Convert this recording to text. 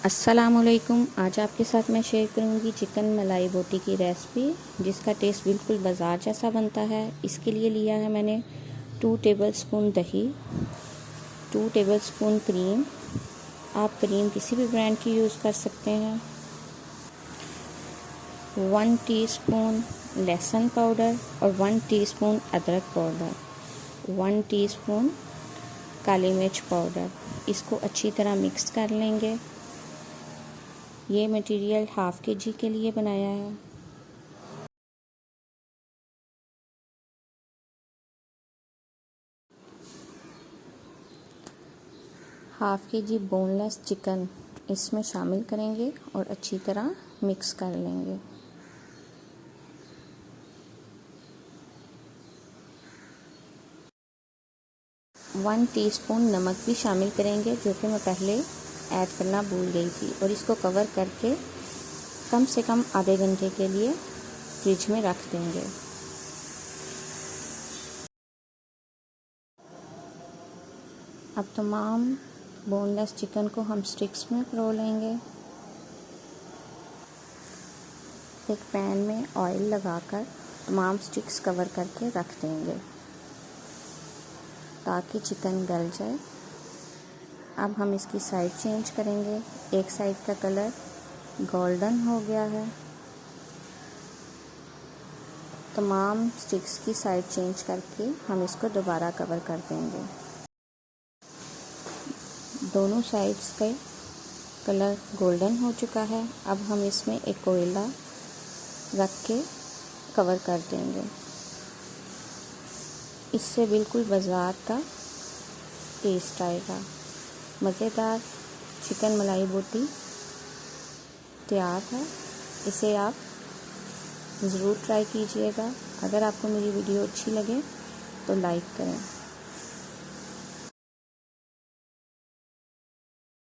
अस्सलामुअलैकुम। आज आपके साथ मैं शेयर करूंगी चिकन मलाई बोटी की रेसिपी, जिसका टेस्ट बिल्कुल बाज़ार जैसा बनता है। इसके लिए लिया है मैंने 2 टेबलस्पून दही, 2 टेबलस्पून क्रीम। आप क्रीम किसी भी ब्रांड की यूज़ कर सकते हैं। 1 टीस्पून लहसुन पाउडर और 1 टीस्पून अदरक पाउडर, 1 टीस्पून काली मिर्च पाउडर। इसको अच्छी तरह मिक्स कर लेंगे। ये मटेरियल हाफ़ kg के लिए बनाया है। हाफ़ kg बोनलेस चिकन इसमें शामिल करेंगे और अच्छी तरह मिक्स कर लेंगे। वन टीस्पून नमक भी शामिल करेंगे, जो कि मैं पहले ऐड करना भूल गई थी। और इसको कवर करके कम से कम आधे घंटे के लिए फ्रिज में रख देंगे। अब तमाम बोनलेस चिकन को हम स्टिक्स में परो लेंगे। एक पैन में ऑयल लगाकर तमाम स्टिक्स कवर करके रख देंगे ताकि चिकन गल जाए। अब हम इसकी साइड चेंज करेंगे। एक साइड का कलर गोल्डन हो गया है। तमाम स्टिक्स की साइड चेंज करके हम इसको दोबारा कवर कर देंगे। दोनों साइड्स का कलर गोल्डन हो चुका है। अब हम इसमें एक कोयला रख के कवर कर देंगे। इससे बिल्कुल बाज़ार का टेस्ट आएगा। मज़ेदार चिकन मलाई बोटी तैयार है। इसे आप ज़रूर ट्राई कीजिएगा। अगर आपको मेरी वीडियो अच्छी लगे तो लाइक करें।